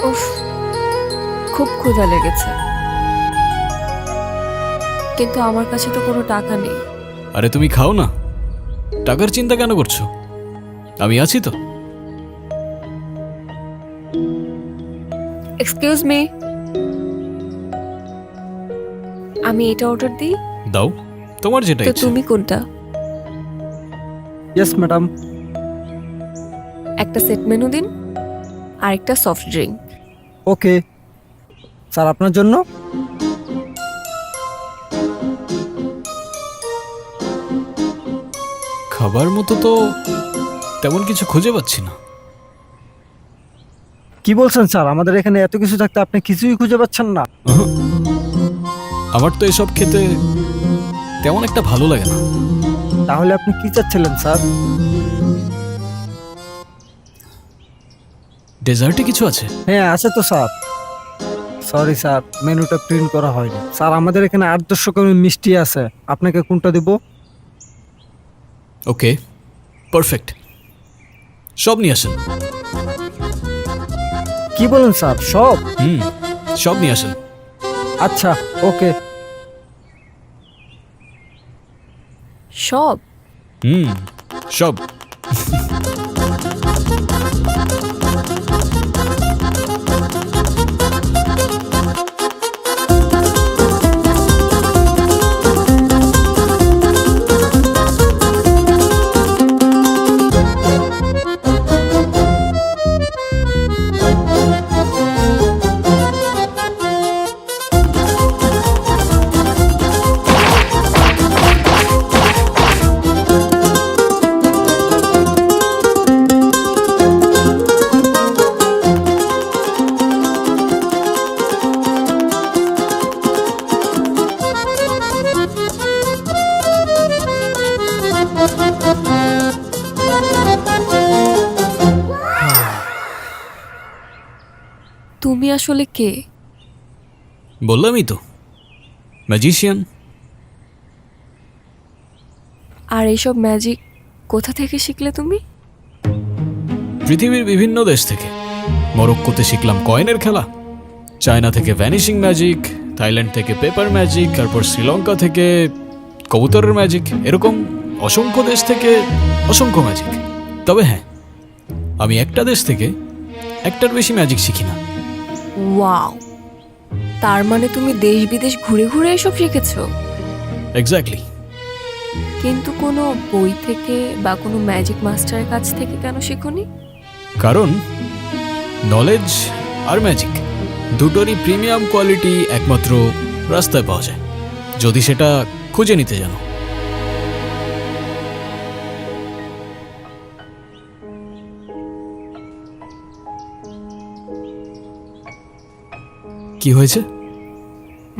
উফ, খুব ক্ষুধা লেগেছে, কিন্তু আমার কাছে তো কোনো টাকা নেই। আরে তুমি খাও না, টাকার চিন্তা কেন করছো? আমি আছি তো। এক্সকিউজ মি, আমি এটা অর্ডার দিই? দাও, তোমার যেটা তো ইচ্ছে। তুমি কোনটা? Yes madam. একটা সেট মেনু দিন আর একটা সফট ড্রিঙ্ক। ওকে স্যার, আপনার জন্য। খাবার মতো তো তেমন কিছু খুঁজে পাচ্ছি না। কি বলছেন স্যার? আমাদের এখানে এত কিছু থাকতে আপনি কিছুই খুঁজে পাচ্ছেন না? আমার তো এসব খেতে তেমন একটা ভালো লাগে না। তাহলে আপনি কি চাচ্ছিলেন স্যার? ডেজার্টে কিছু আছে? হ্যাঁ আছে তো স্যার। সরি স্যার, মেনুটা প্রিন্ট করা হয়নি স্যার। আমাদের এখানে 8-10 রকমের মিষ্টি আছে, আপনাকে কোনটা দেব? ওকে, পারফেক্ট, সব নিয়ে আসেন। কি বলেন স্যার, সব? সব নিয়ে আসেন। আচ্ছা ওকে। সব? সব। তুমি আসলে কে? বললামই তো, ম্যাজিশিয়ান। আর এইসব ম্যাজিক কোথা থেকে শিখলে তুমি? পৃথিবীর বিভিন্ন দেশ থেকে। মরক্কোতে শিখলাম কয়েনের খেলা, চায়না থেকে ভ্যানিশিং ম্যাজিক, থাইল্যান্ড থেকে পেপার ম্যাজিক, তারপর শ্রীলঙ্কা থেকে কবুতরের ম্যাজিক, এরকম অসংখ্য দেশ থেকে অসংখ্য ম্যাজিক। তবে হ্যাঁ, আমি একটা দেশ থেকে একটার বেশি ম্যাজিক শিখি না। ওয়াও, তার মানে তুমি দেশ বিদেশ ঘুরে ঘুরে এসব শিখেছো? এক্স্যাক্টলি। কিন্তু কোনো বই থেকে বা কোনো ম্যাজিক মাস্টারের কাছ থেকে কেন শেখোনি? কারণ নলেজ আর ম্যাজিক দুটোরই প্রিমিয়াম কোয়ালিটি একমাত্র রাস্তায় পাওয়া যায়, যদি সেটা খুঁজে নিতে জানো। কি হয়েছে?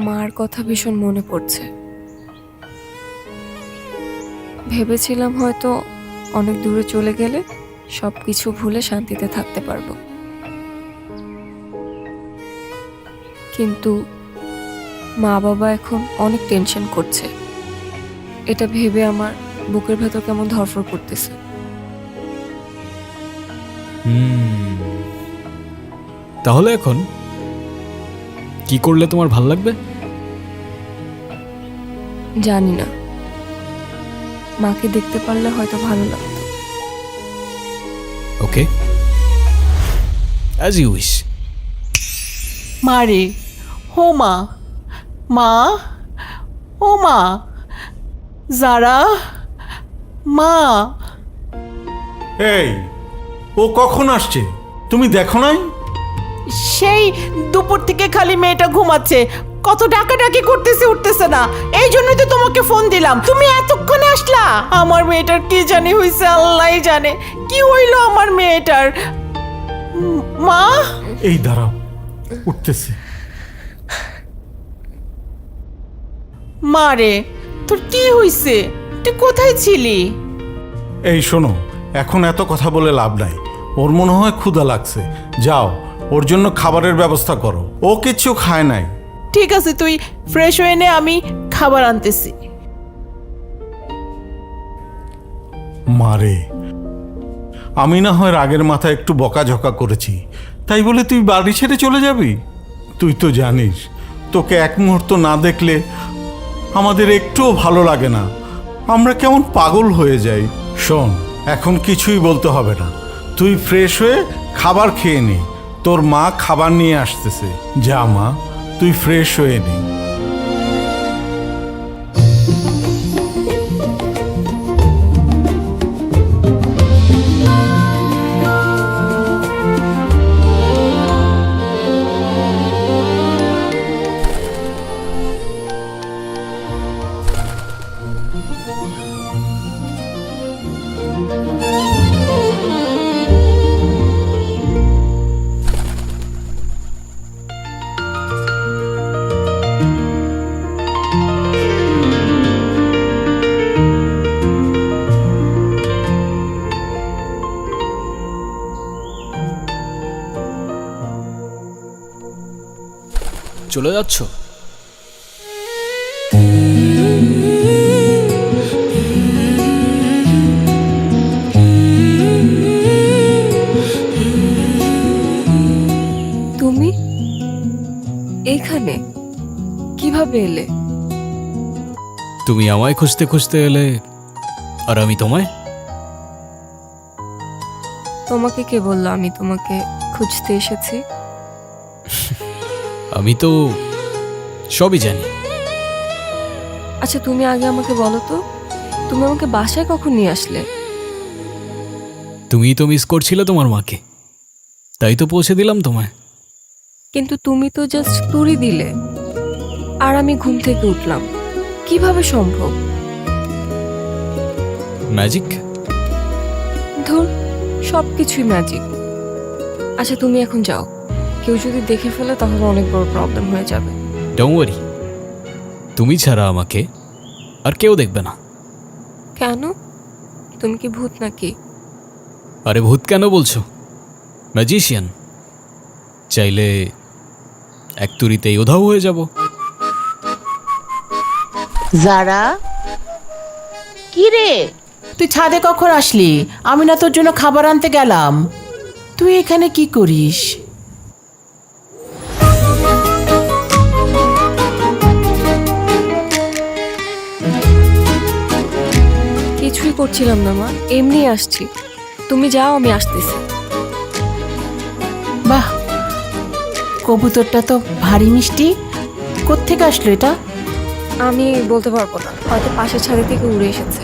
মার কথা ভীষণ মনে পড়ছে। ভেবেছিলাম হয়তো অনেক দূরে চলে গেলে সব কিছু ভুলে শান্তিতে থাকতে পারবো, কিন্তু মা বাবা এখন অনেক টেনশন করছে। এটা ভেবে আমার বুকের ভেতর কেমন ধড়ফড় করতেছে। তাহলে এখন কি করলে তোমার ভাল লাগবে? জানি না, মাকে দেখতে পারলে হয়তো ভালো লাগতো। ওকে, অ্যাজ ইউ উইশ। মা রে, হো মা, মা, ও মা, যারা, মা। এই, ও কখন আসছে তুমি দেখো নাই? সেই দুপুর থেকে খালি মেয়েটা ঘুমাচ্ছে, কত ডাকাডাকি করতেছে, উঠতেছে না। এই জন্যই তো তোমাকে ফোন দিলাম, তুমি এতক্ষণে আসলা। আমার মেয়েটার কি জানি হইছে, আল্লাহই জানে কি হইলো আমার মেয়েটার। মা, এই দাঁড়াও, উঠতেছে। মা রে, তোর কি হইছে? তুই কোথায় ছিলি? এই শোনো, এখন এত কথা বলে লাভ নাই। ওর মনে হয় ক্ষুধা লাগছে, যাও ওর জন্য খাবারের ব্যবস্থা করো। ও কিছু খায় নাই। ঠিক আছে, তুই ফ্রেশ হয়ে নে, আমি খাবার আনতেছি। মারে, আমি না হয় রাগের মাথায় একটু বকাঝকা করেছি, তাই বলে তুই বাড়ি ছেড়ে চলে যাবি? তুই তো জানিস তোকে এক মুহূর্ত না দেখলে আমাদের একটুও ভালো লাগে না, আমরা কেমন পাগল হয়ে যাই। শোন, এখন কিছুই বলতে হবে না, তুই ফ্রেশ হয়ে খাবার খেয়ে নে, তোর মা খাবার নিয়ে আসতেছে। যা মা, তুই ফ্রেশ হয়ে নে। চলে যাচ্ছ? তুমি এইখানে কিভাবে এলে? তুমি আমায় খুঁজতে খুঁজতে এলে, আর আমি তোমায়। তোমাকে কে বললো আমি তোমাকে খুঁজতে এসেছি? আমি তো সবই জানি। আচ্ছা তুমি আগে আমাকে বলো তো, তুমি আমাকে বাসায় কখন নিয়ে আসলে? তুমিই তো মিস করছিলে তোমার মাকে, তাই তো পৌঁছে দিলাম তোমায়। কিন্তু তুমি তো জাস্ট তুড়ি দিলে, আর আমি ঘুম থেকে উঠলাম, কিভাবে সম্ভব? ম্যাজিক। ধুর, সবকিছুই ম্যাজিক। আচ্ছা তুমি এখন যাও, কেউ যদি দেখে ফেলে তাহলে অনেক বড় প্রবলেম হয়ে যাবে। ডোন্ট ওয়ারি, তুমি ছাড়া আমাকে আর কেউ দেখবে না। কেন? তুমি কি ভূত নাকি? আরে ভূত কেন বলছো, ম্যাজিশিয়ান। চাইলে এক তুড়িতেই উধাও হয়ে যাব। যারা, কি রে? তুই ছাদে কখন আসলি? আমি না তোর জন্য খাবার আনতে গেলাম। তুই এখানে কি করিস? কিছুই করছিলাম না মা, এমনি আসছি। তুমি যাও, আমি আসতেছি। বাহ, কবুতরটা তো ভারী মিষ্টি। কোত্থেকে আসলো এটা? আমি বলতে পারবো না, হয়তো পাশের ছাদে থেকে উড়ে এসেছে।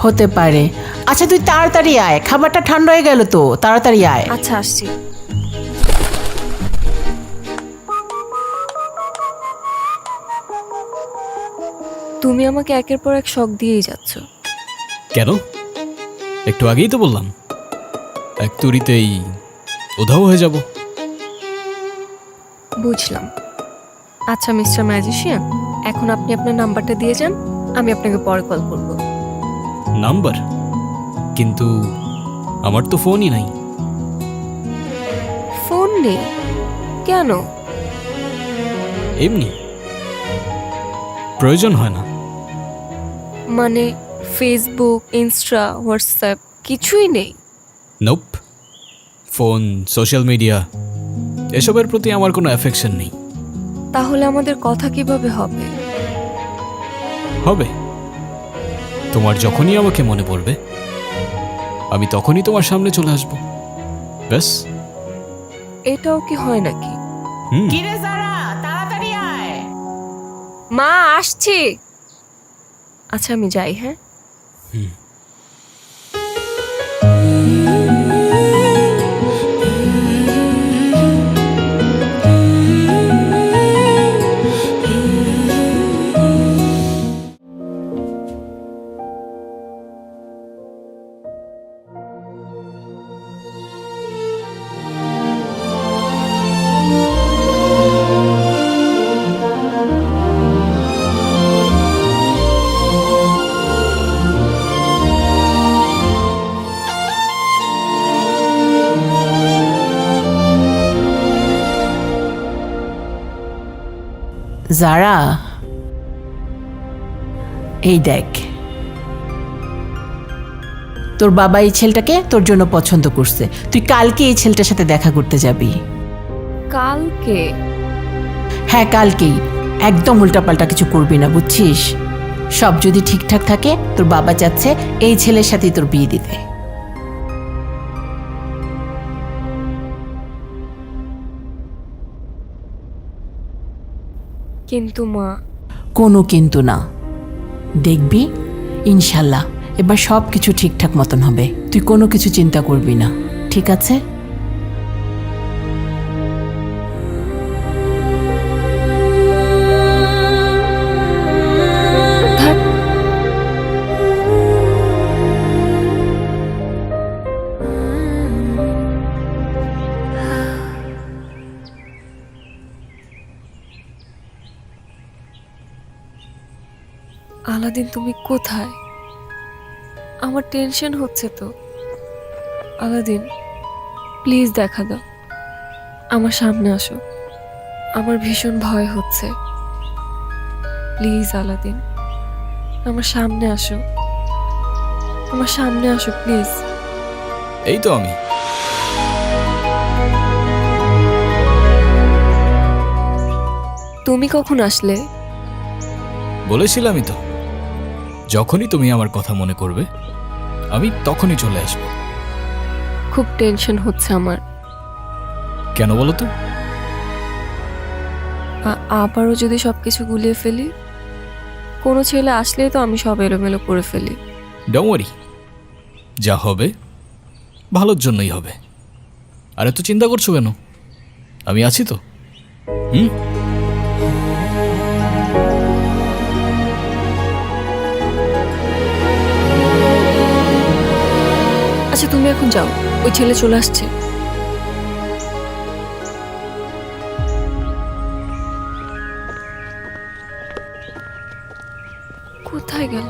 হতে পারে। আচ্ছা তুই তাড়াতাড়ি আয়, খাবারটা ঠান্ডা হয়ে গেল তো, তাড়াতাড়ি আয়। আচ্ছা আসছি। তুমি আমাকে একের পর এক শক দিয়েই যাচ্ছ। কেন? একটু আগেই তো বললাম এক তুড়িতেই উধাও হয়ে যাব। বুঝলাম। আচ্ছা মিস্টার ম্যাজিশিয়ান, এখন আপনি আপনার নাম্বারটা দিয়ে যান, আমি আপনাকে পরে কল করব। নাম্বার? কিন্তু আমার তো ফোনই নাই। ফোন নেই? কেন? এমনি, প্রয়োজন হয় না। মানে ফেসবুক, ইনস্টা, হোয়াটসঅ্যাপ কিছুই নেই? নোপ, ফোন, সোশ্যাল মিডিয়া এসবের প্রতি আমার কোনো অ্যাফেকশন নেই। তাহলে আমাদের কথা কিভাবে হবে? হবে, তোমার যখনই আমাকে মনে পড়বে আমি তখনই তোমার সামনে চলে আসব, ব্যাস। এটাও কি হয় নাকি? হুম। কি রে যারা, তাড়াতাড়ি আয়। মা আসছি। আচ্ছা আমি যাই, হ্যাঁ? যারা, এই দেখ, তোর বাবা এই ছেলেটাকে তোর জন্য পছন্দ করছে। তুই কালকে এই ছেলেটার সাথে দেখা করতে যাবি। কালকে? হ্যাঁ কালকেই। একদম উল্টাপাল্টা কিছু করবি না, বুঝছিস? সব যদি ঠিকঠাক থাকে, তোর বাবা চাচ্ছে এই ছেলের সাথেই তোর বিয়ে দিতে। কিন্তু মা, কোনো কিন্তু না, দেখবি ইনশাল্লাহ এবার সব কিছু ঠিকঠাক মতন হবে। তুই কোনো কিছু চিন্তা করবি না, ঠিক আছে? ধ্যাৎ, আলাদিন তুমি কোথায়? আমার টেনশন হচ্ছে তো। আলাদিন প্লিজ দেখা দাও, আমার সামনে আসো, আমার ভীষণ ভয় হচ্ছে। প্লিজ আলাদিন, আমার সামনে আসো, আমার সামনে আসো প্লিজ। এই তো আমি। তুমি কখন আসলে? বলেছিলামই তো, যখনই তুমি আমার কথা মনে করবে আমি তখনই চলে আসব। খুব টেনশন হচ্ছে আমার। কেন বলো তো? আবারও যদি সবকিছু গুলিয়ে ফেলি, কোনো ছেলে আসলেই তো আমি সব এলোমেলো করে ফেলি। ডোন্ট ওয়ারি, যা হবে ভালোর জন্যই হবে। আর এত চিন্তা করছো কেন? আমি আছি তো। আচ্ছা তুমি এখন যাও, ওই ছেলে চলে আসছে। কোথায় গেল?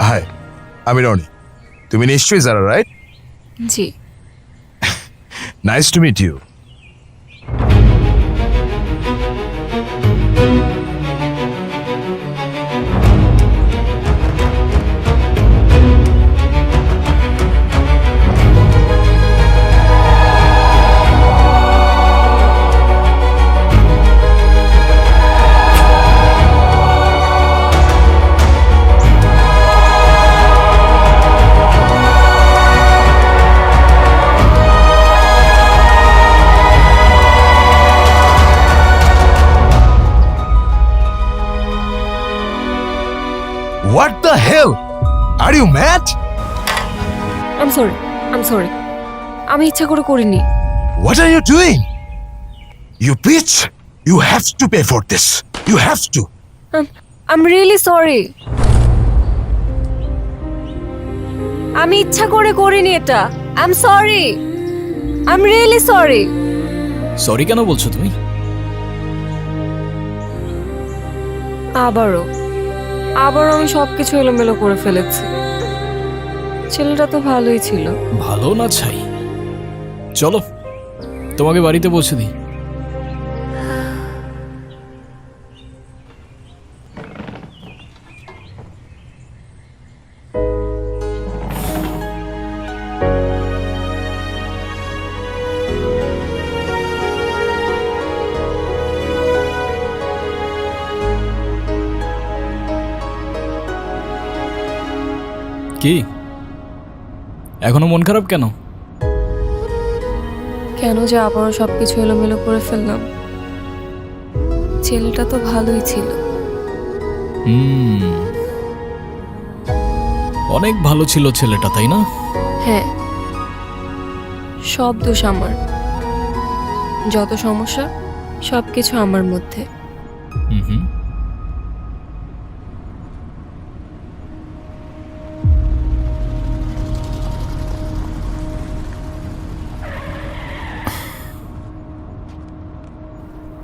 হাই, আমি রনি। তুমি নিশ্চয়ই যারা, রাইট? জি। Nice to meet you. What the hell? Are you mad? I'm sorry, আমি ইচ্ছা করে করিনি। What are you doing? You bitch! You have to pay for this. You have to. I'm really sorry. আমি ইচ্ছা করে করিনি এটা। I'm sorry, I'm really sorry. Sorry কেন বলছো তুমি? আবারও আমি সবকিছু এলোমেলো করে ফেলেছি। ছেলেটা তো ভালোই ছিল। ভালো না ছাই? চলো তোমাকে বাড়িতে পৌঁছে দিই। কি এখনো মন খারাপ কেন? কেন যে আবারও সবকিছু এলোমেলো করে ফেললাম। ছেলেটা তো ভালোই ছিল। অনেক ভালো ছিল ছেলেটা, তাই না? হ্যাঁ, সব দোষ আমার। যত সমস্যা সবকিছু আমার মধ্যে। হুম।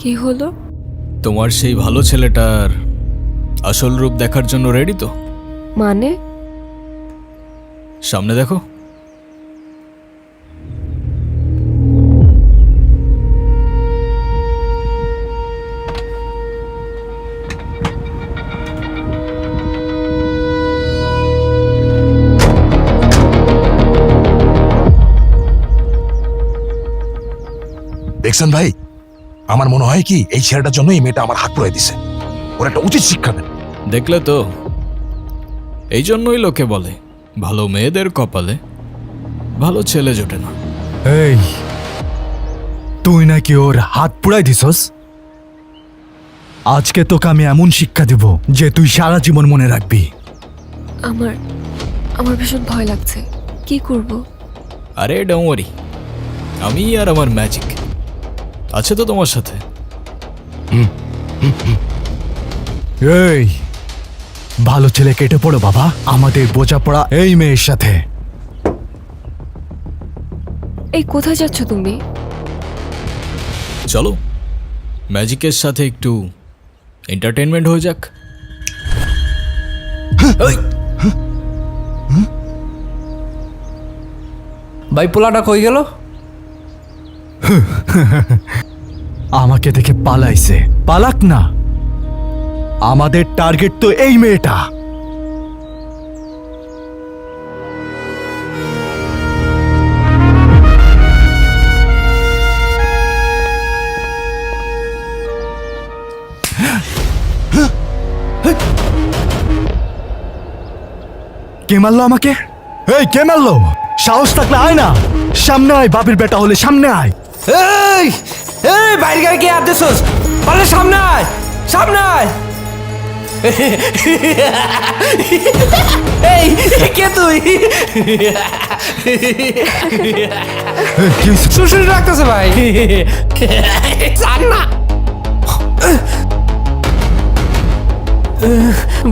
কি হলো? তোমার সেই ভালো ছেলেটার আসল রূপ দেখার জন্য রেডি তো? মানে? সামনে দেখো। দেখছেন ভাই, আমার মনে হয় কি এই ছেলেটার জন্য এই মেয়েটা আমার হাত পুরাই দিছে। ওর একটা উচিত শিক্ষা দেন। দেখলে তো, এই জন্যই লোকে বলে ভালো মেয়েদের কপালে ভালো ছেলে জোটে না। এই, তুই নাকি ওর হাত পুড়াই দিছস? আজকে তোকে আমি এমন শিক্ষা দিব যে তুই সারা জীবন মনে রাখবি। আমার আমার ভীষণ ভয় লাগছে, কি করব? আরে ডোন্ট ওয়ারি, আমি আর আমার ম্যাজিক আছে তো তোমার সাথে। এই, ভালো ছেলে কেটে পড়ো বাবা, আমাদের বোঝাপড়া এই মেয়ের সাথে। এই কোথায় যাচ্ছ তুমি? চলো ম্যাজিকের সাথে একটু এন্টারটেনমেন্ট হয়ে যাক। ভাই পোলাটা কই গেল? আমাকে দেখে পালাইছে। পালাক না, আমাদের টার্গেট তো এই মেয়েটা। কে মারলো আমাকে? এই, কে মারলো? সাহস থাকলে আয় না, সামনে আয়। বাপের বেটা হলে সামনে আয়। এই এই বাইরে গায়ে কে হাত দিছস? পারলে সামনে আয়, সামনে আয়। এই কে তুই? সুশুরি রাখতেছে ভাই। ছাড় না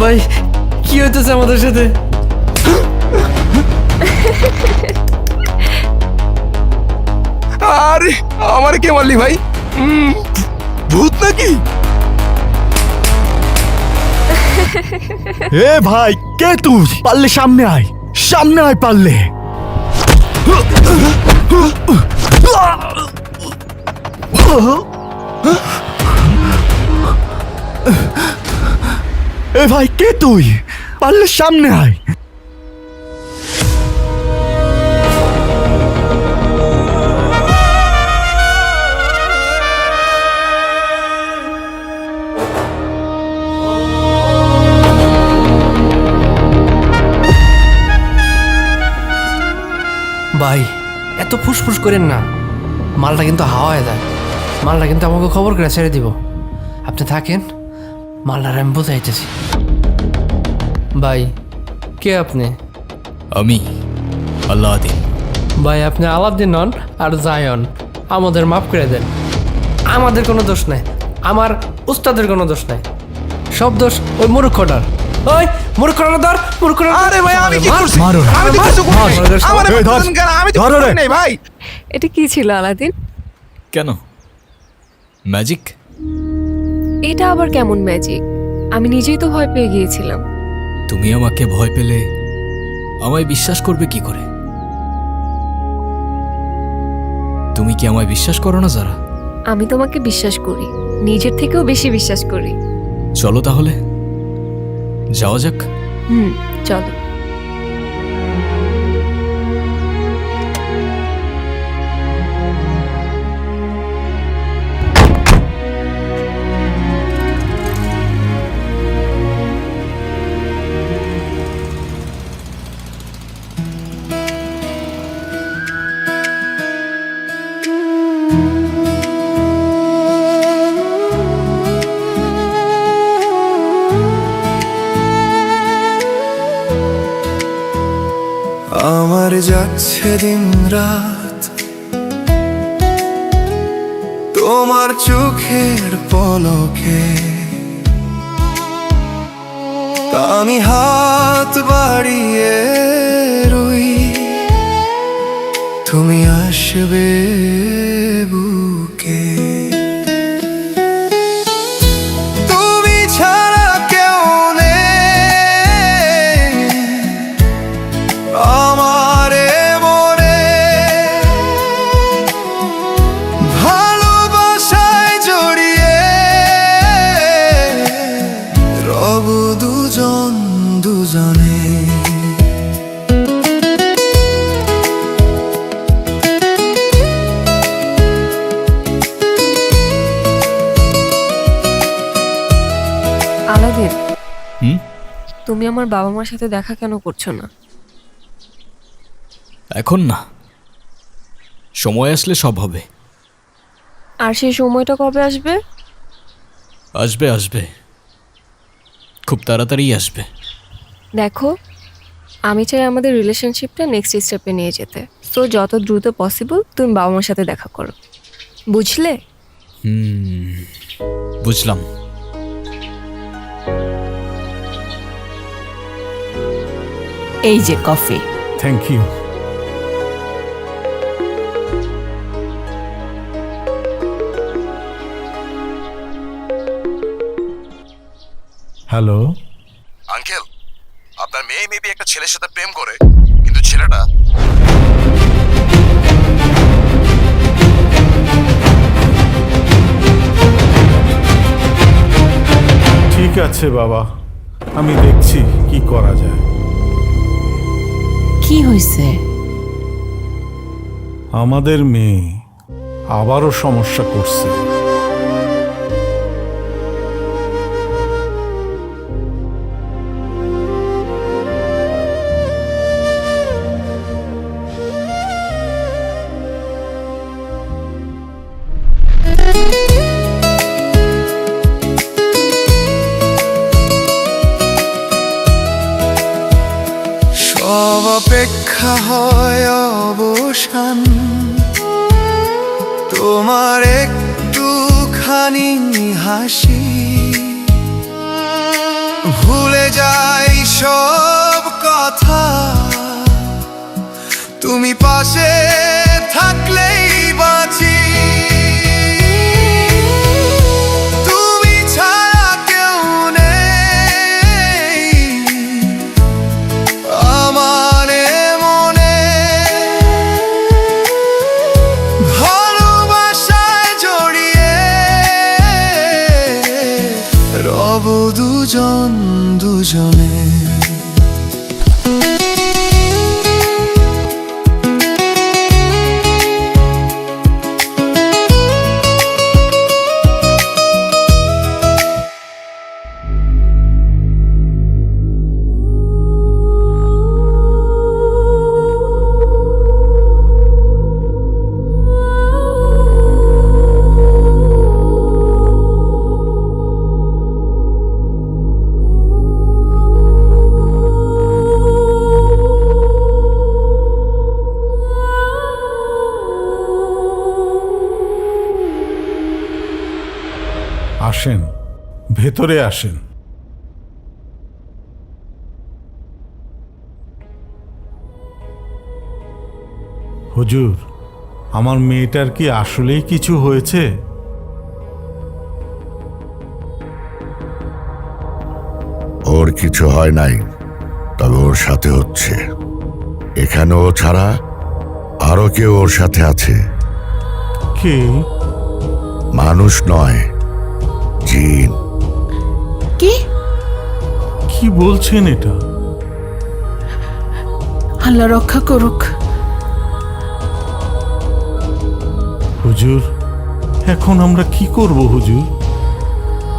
ভাই, কি হইতেছে আমাদের সাথে? আরে আমার কে মারলি ভাই? ভূত নাকি? এ ভাই, কে তুই? পারলে সামনে আয়, সামনে আয় পারলে। এ ভাই, কে তুই? পারলে সামনে আয়। ভাই এত ফুসফুস করেন না, মালটা কিন্তু হাওয়ায় যায়। মালটা কিন্তু আমাকে খবর করে ছেড়ে দিব। আপনি থাকেন, মালটার আমি বোঝাইতেছি। ভাই কে আপনি? আমি আল্লাদিন। ভাই আপনি আলাদিন নন আর জায়ন, আমাদের মাফ করে দেন। আমাদের কোনো দোষ নাই, আমার উস্তাদের কোনো দোষ নাই, সব দোষ ওই মূর্খটার। ওই মূর্খটার ধর, মূর্খটার। আরে ভাই, আমি কি করছি? মারো না। আমি তো কিছু করিনি। আমার এই ধর, আমি তো ধরো কিছু রে। করি নাই ভাই। এটা কি ছিল আলাদিন? কেন ম্যাজিক? এটা আবার কেমন ম্যাজিক? আমি নিজেই তো ভয় পেয়ে গিয়েছিলাম। তুমি আমাকে ভয় পেলে আমায় বিশ্বাস করবে কি করে? তুমি কি আমায় বিশ্বাস করো না যারা? আমি তোমাকে বিশ্বাস করি, নিজের থেকেও বেশি বিশ্বাস করি। চলো তাহলে যাওয়া যাক। চলো। আমার যাচ্ছে দিন রাত তোমার চোখের পলকে, আমি হাত বাড়িয়ে রই, তুমি আসবে বুকে। তুমি ছাড়া কেউ নেই আমারে মনে, ভালোবাসায় জড়িয়ে রব দুজন দুজনে। তুমি আমার বাবা মার সাথে দেখা কেন করছো না? এখন না, সময় আসলে সব হবে। আর সেই সময়টা কবে আসবে? আসবে আসবে, খুব তাড়াতাড়ি আসবে। দেখো, আমি চাই আমাদের রিলেশনশিপটা নেক্সট স্টেপে নিয়ে যেতে। সো যত দ্রুত পসিবল তুমি বাবা মার সাথে দেখা করো, বুঝলে? বুঝলাম। এই যে coffee. Thank you. Hello, uncle, আপনার মেয়ে মেবি একটা ছেলের সাথে প্রেম করে, কিন্তু ছেলেটা ঠিক আছে বাবা, আমি দেখছি কি করা যায়। কি হয়েছে? আমাদের মেয়ে আবারও সমস্যা করছে। সব অপেক্ষা হয় অবসান, তোমার একটুখানি হাসি, ভুলে যাই সব কথা, তুমি পাশে থাকলেই বাঁচি। তুমি ছাড়া কেউ নেই আমার মনে, ভালোবাসায় জড়িয়ে রব দুজন দুজনে। আসেন, ভেতরে আসেন। হুজুর, আমার মেয়েটার কি আসলেই কিছু হয়েছে? ওর কিছু হয় নাই, তবে ওর সাথে হচ্ছে। এখানে ও ছাড়া আরো কেউ ওর সাথে আছে। কে? মানুষ নয়, জিন। কি? কি বলছেন এটা? আল্লাহ রক্ষা করুক। হুজুর, এখন আমরা কি করব হুজুর?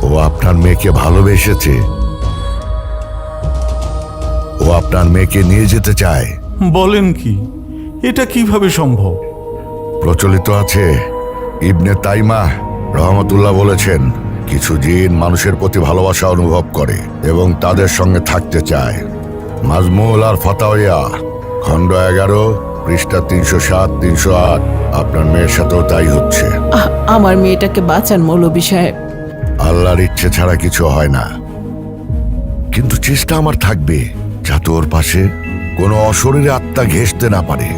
ও আপনার মেয়েকে ভালোবেসেছে, ও আপনার মেয়েকে নিয়ে যেতে চায়। বলেন কি? এটা কিভাবে সম্ভব? প্রচলিত আছে, ইবনে তাইমা রহমতুল্লাহ বলেছেন, কিছু জিন মানুষের প্রতি ভালোবাসা অনুভব করে এবং তাদের সঙ্গে থাকতে চায়। মাজমুল আর ফাতাওয়া খণ্ড 11 পৃষ্ঠা 307-308। আপনার মেয়ের সাথেও তাই হচ্ছে। আমার মেয়েটাকে বাঁচান মৌলভী সাহেব। আল্লাহর ইচ্ছে ছাড়া কিছু হয় না, কিন্তু চেষ্টা আমার থাকবে যাতে ওর পাশে কোনো অশরীরে আত্মা ঘেঁষতে না পারে।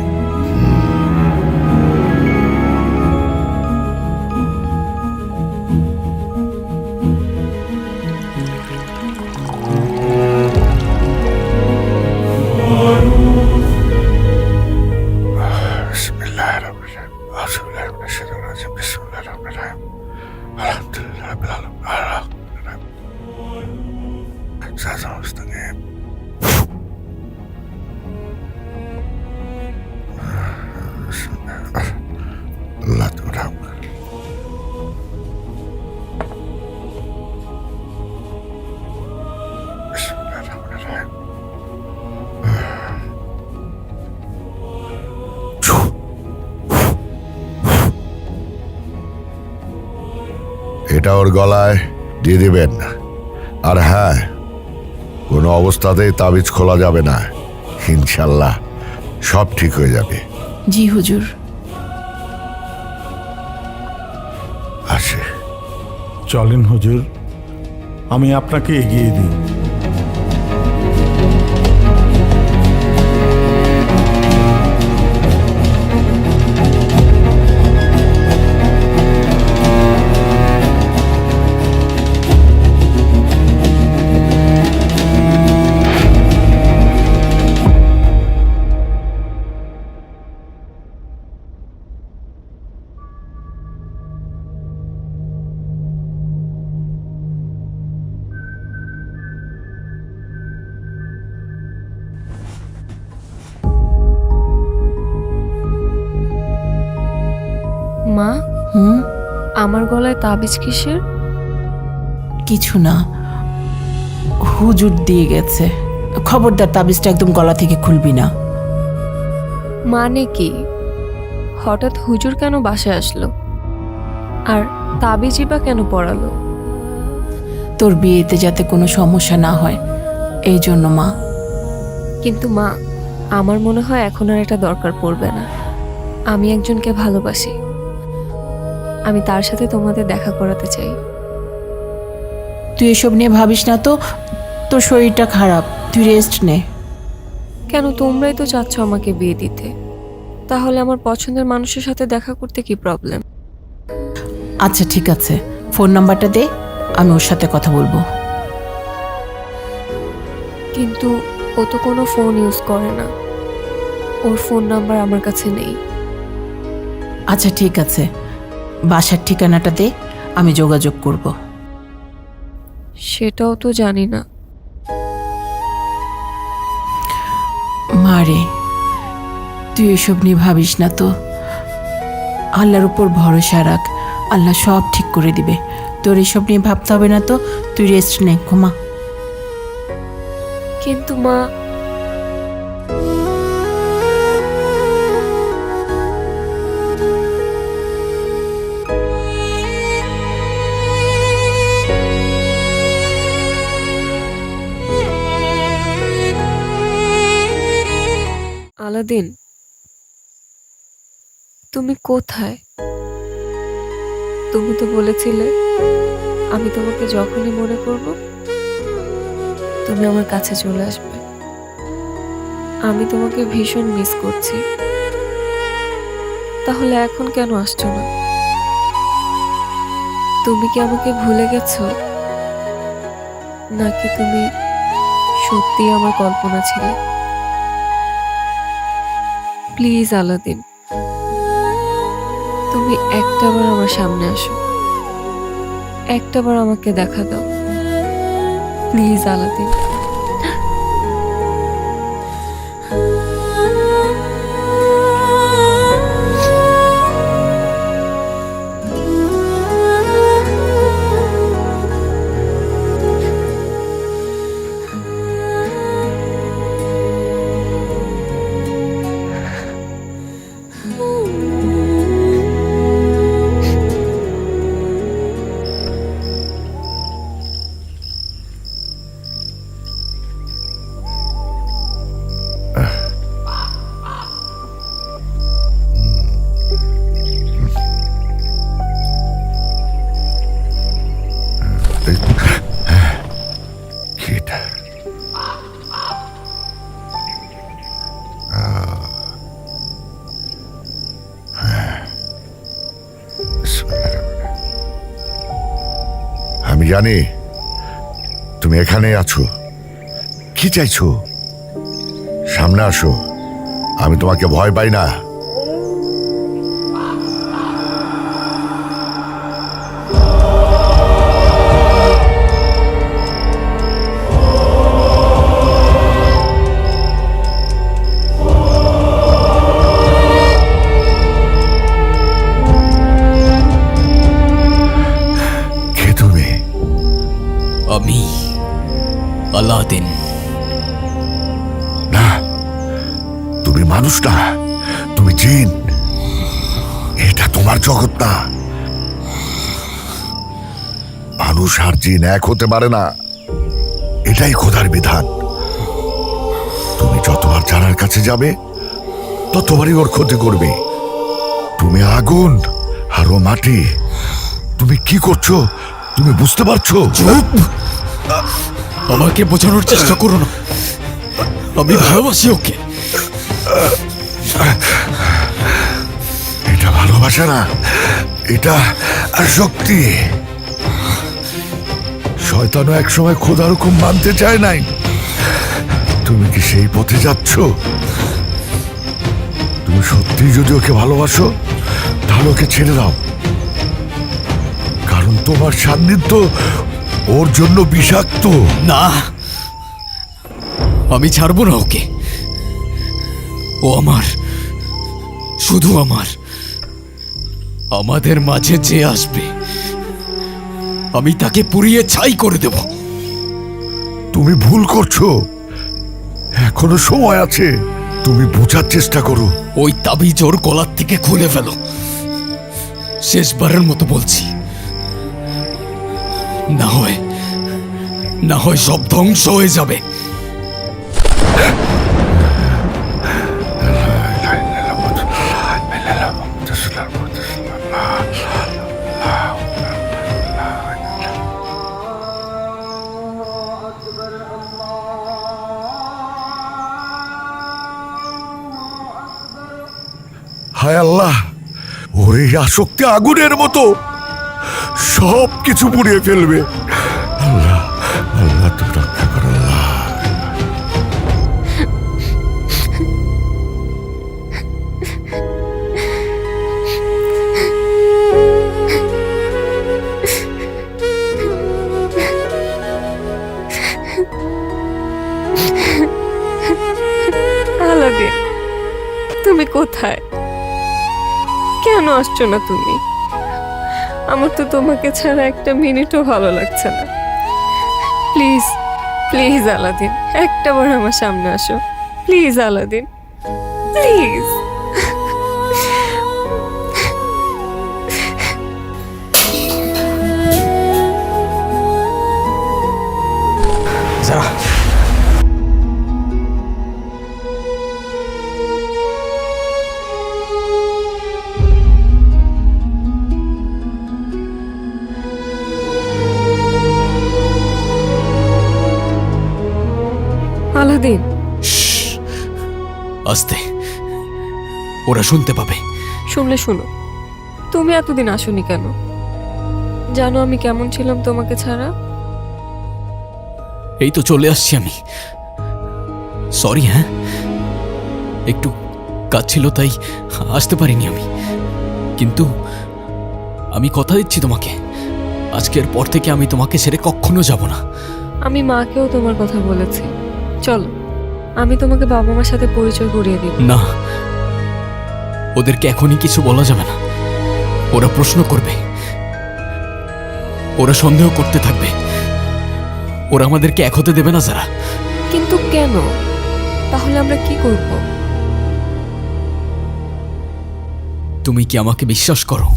এটা ওর গলায় দিয়ে দিবেন। আর হ্যাঁ, কোনো অবস্থাতেই তাবিজ খোলা যাবে না। ইনশাল্লাহ সব ঠিক হয়ে যাবে। জি হুজুর। আসে। চলেন হুজুর, আমি আপনাকে এগিয়ে দিই। মা, হুম, আমার গলায় তাবিজ কিসের? কিছু না, হুজুর দিয়ে গেছে। খবরদার তাবিজটা একদম গলা থেকে খুলবি না। মানে কি? হঠাৎ হুজুর কেন বাসায় আসলো? আর তাবিজই বা কেন পড়ালো? তোর বিয়েতে যাতে কোনো সমস্যা না হয় এই জন্য মা। কিন্তু মা, আমার মনে হয় এখন আর এটা দরকার পড়বে না। আমি একজনকে ভালোবাসি, আমি তার সাথে তোমাদের দেখা করাতে চাই। তুই এসব নিয়ে ভাবিস না তো, তোর শরীরটা খারাপ, তুই রেস্ট নে। কেন, তোমরাই তো চাচ্ছ আমাকে বিয়ে দিতে, তাহলে আমার পছন্দের মানুষের সাথে দেখা করতে কি প্রবলেম? আচ্ছা ঠিক আছে, ফোন নাম্বারটা দে, আমি ওর সাথে কথা বলবো। কিন্তু ও তো কোনো ফোন ইউজ করে না, ওর ফোন নাম্বার আমার কাছে নেই। আচ্ছা ঠিক আছে, বাসার ঠিকানাটা দে, আমি যোগাযোগ করব। সেটাও তো জানি না। মারে, তুই এসব নিয়ে ভাবিস না তো, আল্লাহর উপর ভরসা রাখ, আল্লাহ সব ঠিক করে দিবে। তোর এসব নিয়ে ভাবতে হবে না তো, তুই রেস্ট নে, ঘুমা। কিন্তু মা, আলাদিন, তুমি কোথায়? তুমি তো বলেছিলে আমি তোমাকে যখনই মনে করব তুমি আমার কাছে চলে আসবে। আমি তোমাকে ভীষণ মিস করছি, তাহলে এখন কেন আসছো না? তুমি কি আমাকে ভুলে গেছো, নাকি তুমি সত্যি আমার কল্পনা ছিলে? প্লিজ আলাদিন, তুমি একটাবার আমার সামনে আসো, একটাবার আমাকে দেখা দাও, প্লিজ আলাদিন। কিটা আমি জানি তুমি এখানে আছো। কি চাইছো? সামনে আসো, আমি তোমাকে ভয় পাই না। কে তুমি? আমি আলাদিন। না, তুমি মানুষ না, তুমি জিন। এটা তোমার জগৎ না। মানুষ আর জিন এক হতে পারে না, এটাই খোদার বিধান। তুমি যতবার জানার কাছে যাবে ততবারই ওর ক্ষতি করবে। তুমি আগুন আর ও মাটি, তুমি কি করছো তুমি বুঝতে পারছো? চুপ! আমাকে বোঝানোর চেষ্টা করো না, আমি ভালোবাসি ওকে। এটা ভালোবাসা না, এটা শক্তি। শয়তানও একসময় খোদার হুকুম মানতে চায় নাই। তুমি কি সেই পথে যাচ্ছ? তুমি সত্যি যদি ওকে ভালোবাসো তাহলে ওকে ছেড়ে দাও, কারণ তোমার সান্নিধ্য ওর জন্য বিষাক্ত। না, আমি ছাড়বো না ওকে। ও আমার, শুধু আমার। আমাদের মাঝে যে আসবে আমি তাকে পুড়িয়ে ছাই করে দেব। তুমি ভুল করছো, এখনো সময় আছে। তুমি বোঝার চেষ্টা করো। ওই তাবিজ ওর গলার থেকে খুলে ফেলো। শেষবারের মতো বলছি, না হয় সব ধ্বংস হয়ে যাবে। হায় আল্লাহ, ওর এই আসক্তি আগুনের মতো, সব কিছু পুড়িয়ে ফেলবে। আল্লাহ, আল্লাহ তুমি রক্ষা করো। আল্লাহ, আলাদিন, তুমি কোথায়? কেন আসছো না তুমি? আমার তো তোমাকে ছাড়া একটা মিনিটও ভালো লাগছে না। প্লিজ প্লিজ আলাদিন, একটাবার আমার সামনে আসো। Please Aladdin, please. আলাদিন, আস্তে, ওরা শুনতে পাবে। শুনলে শুনো, তুমি এতদিন আসোনি কেন? জানো আমি কেমন ছিলাম তোমাকে ছাড়া? এই তো চলে আসছি আমি। সরি, হ্যাঁ, একটু কাজ ছিল তাই আসতে পারিনি আমি। কিন্তু আমি কথা দিচ্ছি তোমাকে, আজকের পর থেকে আমি তোমাকে ছেড়ে কখনো যাব না। আমি মাকেও তোমার কথা বলেছি। চলো, আমি তোমাকে বাবা মার সাথে পরিচয় করিয়ে দিব। না, ওদেরকে এখনই কিছু বলা যাবে না। ওরা প্রশ্ন করবে, ওরা সন্দেহ করতে থাকবে। ওরা আমাদেরকে এক হতে দেবে না যারা। কিন্তু কেন? তাহলে আমরা কি করব? তুমি কি আমাকে বিশ্বাস করো?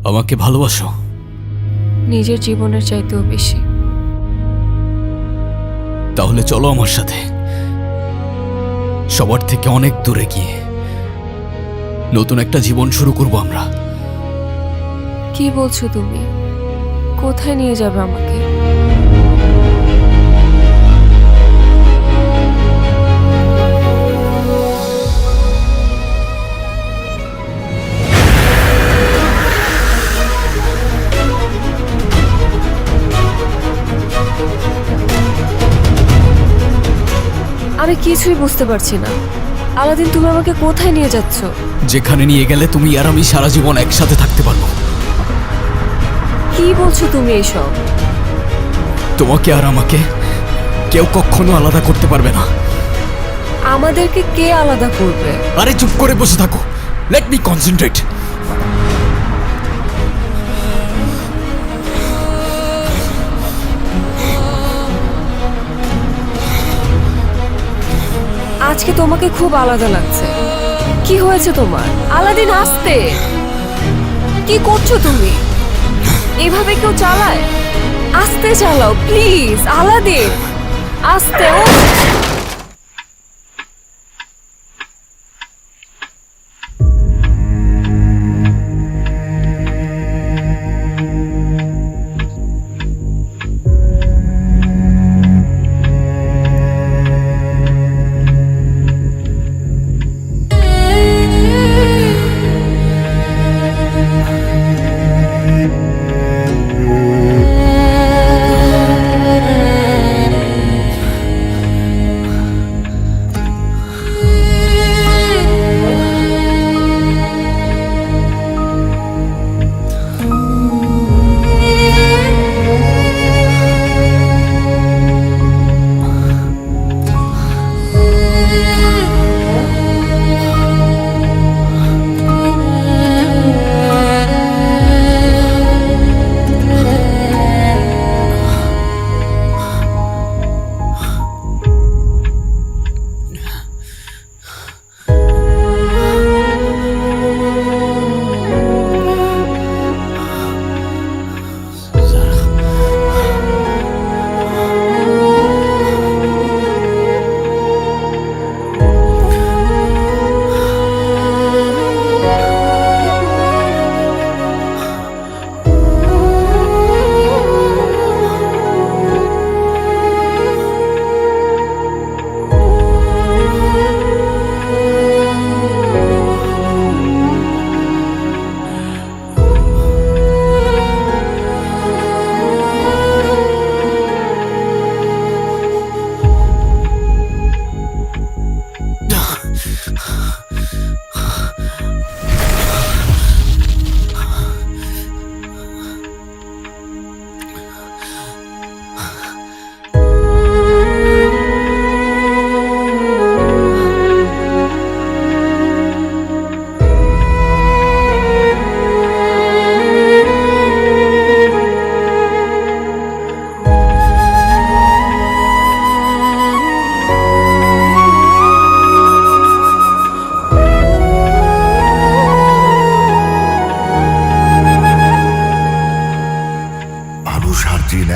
আমাকে ভালোবাসো? নিজের জীবনের চাইতেও বেশি। তাহলে চলো আমার সাথে, সবার থেকে অনেক দূরে গিয়ে নতুন একটা জীবন শুরু করব আমরা। কি বলছো তুমি? কোথায় নিয়ে যাবে আমাকে? আমি কিছুই বুঝতে পারছি না। আলাদিন, তুমি আমাকে কোথায় নিয়ে যাচ্ছ? যেখানে নিয়ে গেলে তুমি আর আমি সারা জীবন একসাথে থাকতে পারবো। কি বলছো তুমি এসব? তোমাকে আর আমাকে কেউ কখনো আলাদা করতে পারবে না। আমাদেরকে কে আলাদা করবে? আরে চুপ করে বসে থাকো, লেট মি কনসেন্ট্রেট। আজকে তোমাকে খুব আলাদা লাগছে। কি হয়েছে তোমার? আলাদিন, আসতে। কি করছো তুমি? এভাবে কেউ চালায়? আস্তে চালাও প্লিজ আলাদিন, আস্তে। ও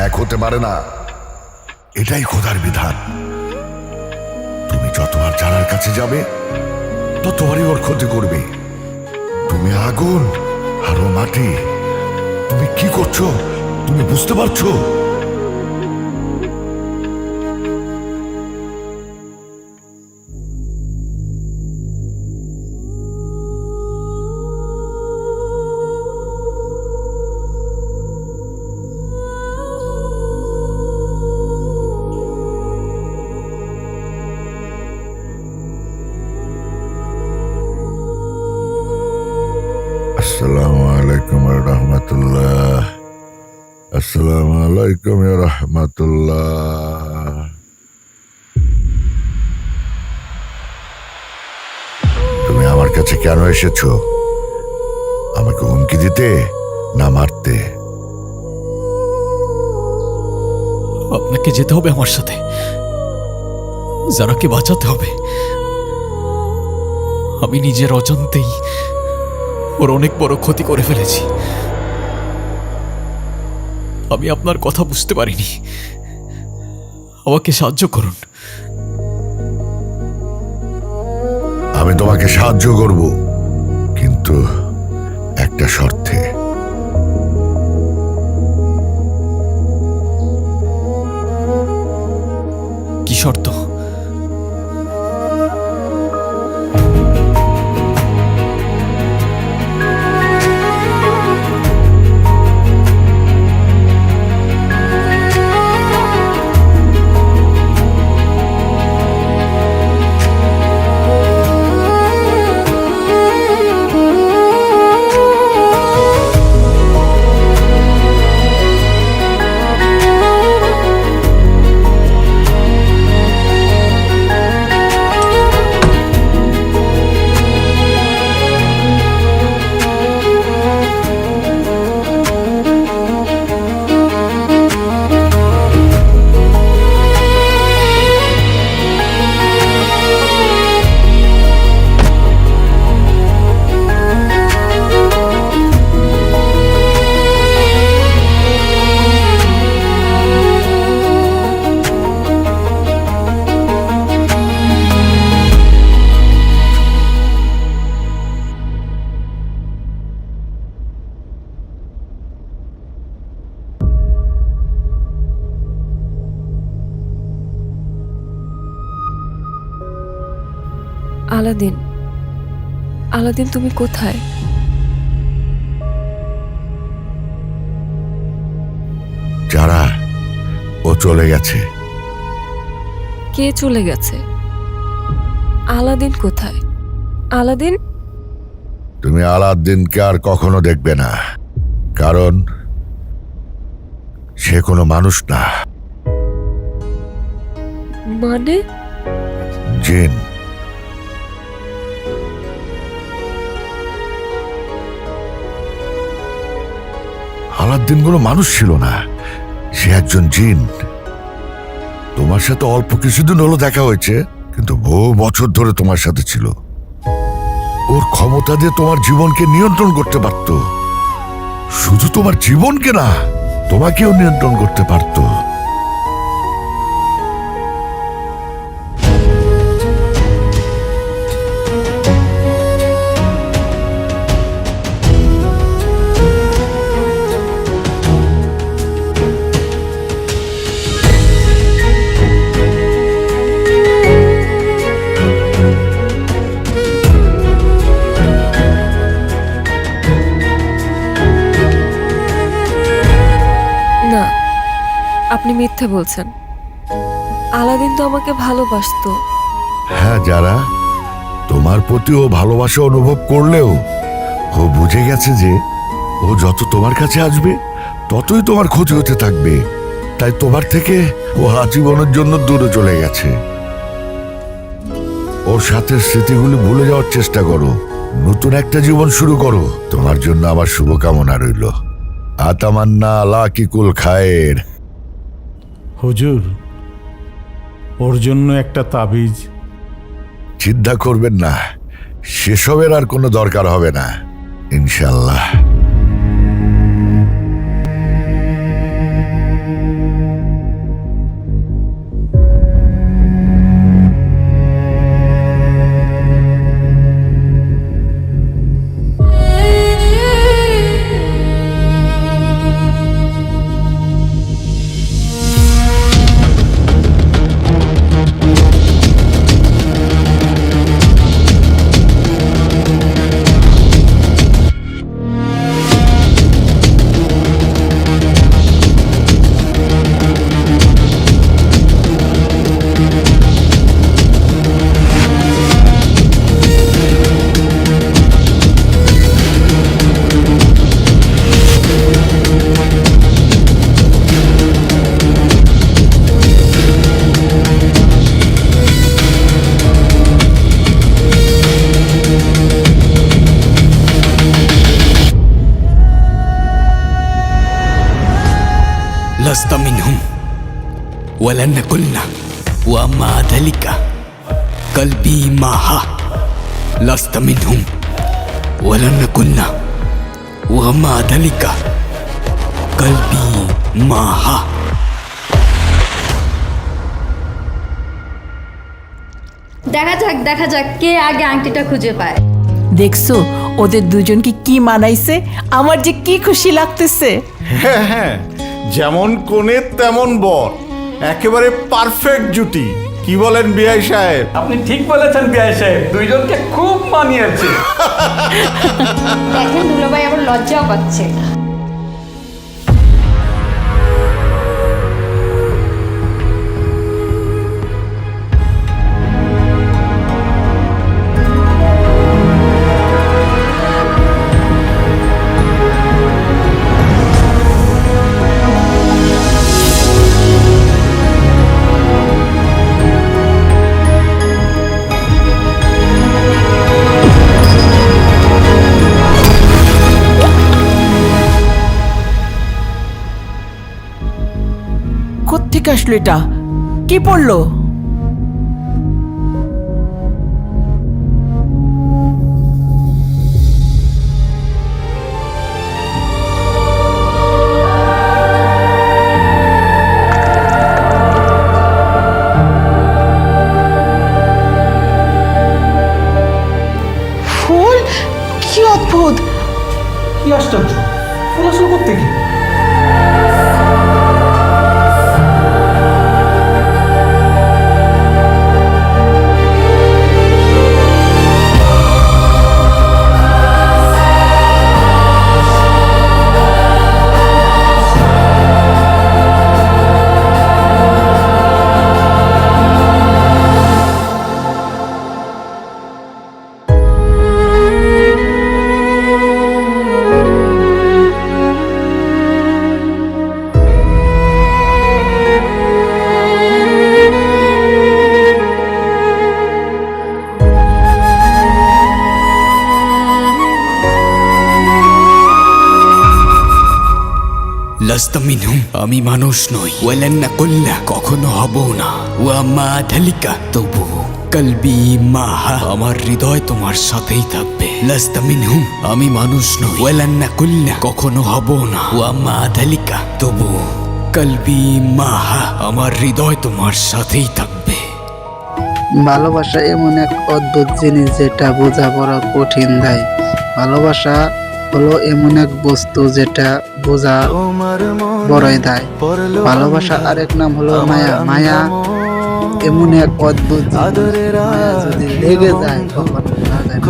এক হতে পারে না, এটাই খোদার বিধান। তুমি যতবার জানার কাছে যাবে ততবারই ওর ক্ষতি করবে। তুমি আগুন আর ও মাটি, তুমি কি করছো তুমি বুঝতে পারছো? আসসালামু আলাইকুম রহমতুল্লাহ। আসসালামু আলাইকুম রহমতুল্লাহ। তুমি আমার কাছে কেন এসেছো? আমাকে হুমকি দিতে না মারতে? আপনাকে যেতে হবে আমার সাথে, যারাকে বাঁচাতে হবে। আমি নিজের অজান্তেই ওর অনেক বড় ক্ষতি করে ফেলেছি। আমি আপনার কথা বুঝতে পারিনি, আমাকে সাহায্য করুন। আমি তোমাকে সাহায্য করব, কিন্তু একটা শর্তে। কি শর্ত? আলাদিন, আলাদিন তুমি কোথায়? যারা, ও চলে গেছে। কে চলে গেছে? আলাদিন কোথায়? আলাদিন? তুমি আলাদ্দিনকে আর কখনো দেখবে না, কারণ সে কোনো মানুষ না, মানে? জিন। আলাদ্দিন কোনো মানুষ ছিল না, সে একজন জিন। তোমার সাথে অল্প কিছুদিন হলো দেখা হয়েছে, কিন্তু বহু বছর ধরে তোমার সাথে ছিল। ওর ক্ষমতা দিয়ে তোমার জীবনকে নিয়ন্ত্রণ করতে পারত। শুধু তোমার জীবনকে না, তোমাকেও নিয়ন্ত্রণ করতে পারত। না, আপনি মিথ্যে বলছেন। আলাদিন তো আমাকে ভালোবাসতো। হ্যাঁ যারা, তোমার প্রতি ও ভালোবাসা অনুভব করলেও ও বুঝে গেছে যে ও যত তোমার কাছে আসবে ততই তোমার ক্ষতি হতে থাকবে। তাই তোমার থেকে ও আজীবনের জন্য দূরে চলে গেছে। ওর সাথে স্মৃতিগুলি ভুলে যাওয়ার চেষ্টা করো, নতুন একটা জীবন শুরু করো। তোমার জন্য আমার শুভকামনা রইল। আতামান্না আলা কিকুল খায়ের। হুজুর, ওর জন্য একটা তাবিজ। চিন্তা করবেন না, সেসবের আর কোনো দরকার হবে না ইনশাল্লাহ। لست منهم ولن قلنا وما ذلك قلبي معها. لست منهم ولن قلنا وما ذلك قلبي معها. দেখা যাক কে আগে আংটিটা খুঁজে পায়। দেখছো ওদের দুজনকে কি মানাইছে? আমার যে কি খুশি লাগতেছে। হ্যাঁ হ্যাঁ, যেমন কোণে তেমন বর, একেবারে পারফেক্ট জুটি। কি বলেন বিআই সাহেব? আপনি ঠিক বলেছেন বিআই সাহেব, দুইজনকে খুব মানিয়েছে। দেখেন দুলাভাই আবার লজ্জাও পাচ্ছে। কোত্থেকে আসলো এটা? কি পড়লো? ফুল? কি অদ্ভুত! কি আশ্চর্য, ফুল আসলো কোত্থেকে? লাস্তা মিনহুম, আমি মানুষ নই। ওয়ালান নাকুল্লা, কখনো হব না। ওয়া মা ধালিকা, তবু কলবি মাহা, আমার হৃদয় তোমার সাথেই থাকবে। লাস্তা মিনহুম, আমি মানুষ নই। ওয়ালান নাকুল্লা, কখনো হব না। ওয়া মা ধালিকা, তবু কলবি মাহা, আমার হৃদয় তোমার সাথেই থাকবে। ভালোবাসা এমন এক অদ্ভুত জিনিস যেটা বোঝা বড় কঠিন দেয়। ভালোবাসা হলো এমন এক বস্তু যেটা বোঝা বড়ই দেয়। ভালোবাসা আরেক নাম হলো মায়া। মায়া এমন এক অদ্ভুত জিনিস, মায়া যদি লেগে যায় কখন ভোলা যায় না।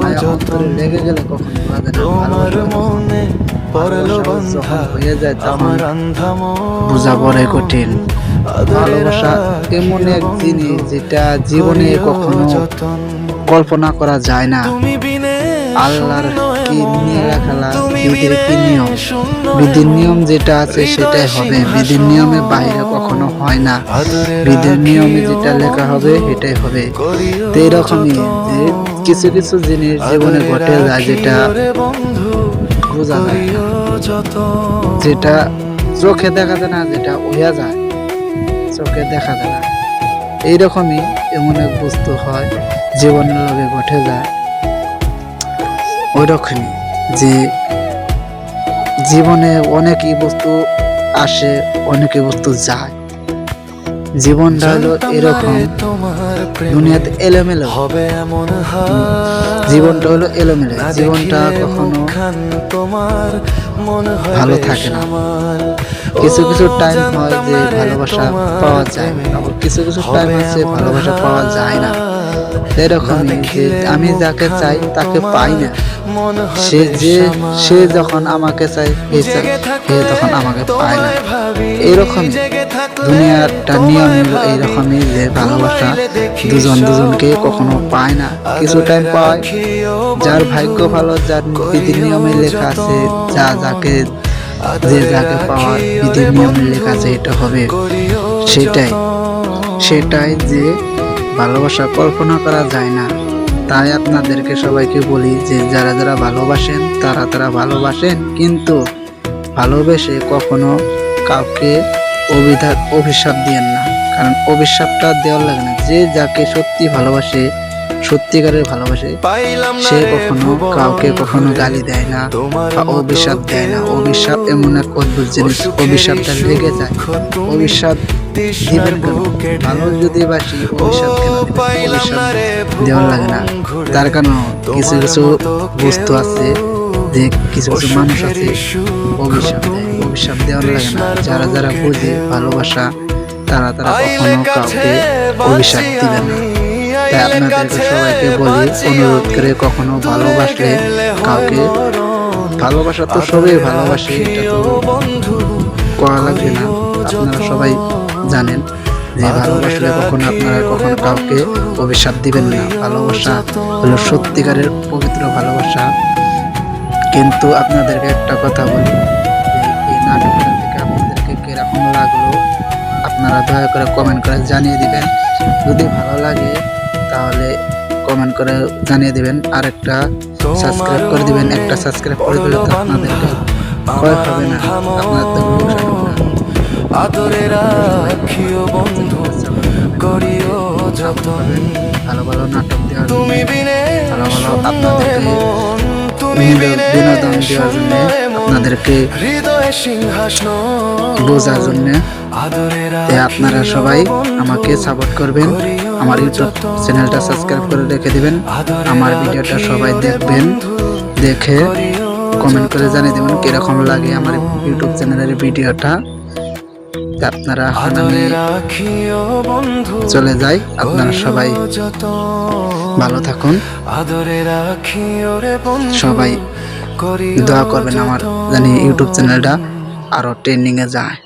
মায়া অন্তরে লেগে গেলে কখন ভোলা যায় না। ভালোবাসা যখন হয়ে যায় তখন বোঝা বড়ই কঠিন। ভালোবাসা এমন এক জিনিস যেটা জীবনে কখনো কল্পনা করা যায় না। আল্লাহর কি খেলা, বিধির কি নিয়ম, বিধির নিয়ম যেটা আছে সেটাই হবে। বিধির নিয়মে বাইরে কখনো হয় না। বিধির নিয়মে যেটা লেখা হবে সেটাই হবে। তো এরকমই যে কিছু কিছু জিনিস জীবনে ঘটে যায় যেটা বোঝা যায় না, যেটা চোখে দেখা যায় না, যেটা হইয়া যায় চোখে দেখা যায় না। এইরকমই এমন এক বস্তু হয় জীবনের লগে ঘটে যায়। ওই রকমই যে জীবনে অনেকই বস্তু আসে, অনেকই বস্তু যায়। জীবনটা হলো এরকম, দুনিয়াতে এলোমেলো হবে। জীবনটা হলো এলোমেলো, জীবনটা কখনো ভালো থাকে না। কিছু কিছু টাইম হয় যে ভালোবাসা পাওয়া যায়, আবার কিছু কিছু টাইম আছে ভালোবাসা পাওয়া যায় না। এরকমই যে আমি যাকে চাই তাকে পাই না। সে যখন আমাকে চাই সে তখন আমাকে পায় না। এইরকম দুনিয়াটা নিয়ম হলো এইরকমই যে ভালোবাসা দুজন দুজনকে কখনো পায় না। কিছু টাইম পায়, যার ভাগ্য ভালো, যার বিধির নিয়মে লেখা আছে, যাকে পাওয়ার বিধির নিয়মে লেখা আছে এটা হবে, সেটাই যে ভালোবাসা কল্পনা করা যায় না। তাই আপনাদেরকে সবাইকে বলি যে যারা যারা ভালোবাসেন তারা ভালোবাসেন, কিন্তু ভালোবেসে কখনো কাউকে অভিশাপ দিয়েন না। কারণ অভিশাপটা দেওয়ার লাগে না। যে যাকে সত্যি ভালোবাসে, সত্যিকারের ভালোবাসে, সে কখনো কাউকে কখনো গালি দেয় না বা অভিশাপ দেয় না। অভিশাপ এমন এক অদ্ভুত জিনিস, অভিশাপটা লেগে যায়। অভিশাপ দিবেন কেন? ভালো যদি বাসি অভিশাপ কেন দিবেন? অভিশাপ দেওয়ার লাগে না। তার কারণ কিছু কিছু বস্তু আছে, যে কিছু কিছু মানুষ আছে অভিশাপ দেয়, অভিশাপ দেওয়ার লাগে না। যারা যারা বুঝে ভালোবাসা তারা কখনো কাউকে অভিশাপ দিবে না। তাই আপনাদেরকে সবাইকে বলি, অনুরোধ করে কখনো ভালোবাসলে কাউকে, ভালোবাসা তো সবাই ভালোবাসে, এটা তো করা লাগবে না। আপনারা সবাই জানেন যে ভালোবাসলে কখনো আপনারা কখনো কাউকে অভিশাপ দিবেন না। ভালোবাসা হলো সত্যিকারের পবিত্র ভালোবাসা। কিন্তু আপনাদেরকে একটা কথা বলি, এই নাটকটা থেকে আপনাদেরকে কিরকম লাগলো আপনারা দয়া করে কমেন্ট করে জানিয়ে দিবেন। যদি ভালো লাগে তাহলে কমেন্ট করে জানিয়ে দিবেন, আর একটা সাবস্ক্রাইব করে দিবেন। একটা সাবস্ক্রাইব করে দিলে তো আপনাদেরকে ভয় হবে না, আপনাদের তো ভালো ভালো নাটক দেওয়ার জন্য, ভালো ভালো আপনাদেরকে বিনোদন দেওয়ার জন্য, আপনাদেরকে বোঝার জন্য। আপনারা সবাই আমাকে সাপোর্ট করবেন, আমার ইউটিউব চ্যানেলটা সাবস্ক্রাইব করে রেখে দিবেন। আমার ভিডিওটা সবাই দেখবেন, দেখে কমেন্ট করে জানিয়ে দেবেন কিরকম লাগে আমার ইউটিউব চ্যানেলের ভিডিওটা। আপনারা এখন আমি চলে যাই, আপনারা সবাই ভালো থাকুন, সবাই দোয়া করবেন আমার জানি ইউটিউব চ্যানেলটা আরো ট্রেন্ডিং এ যায়।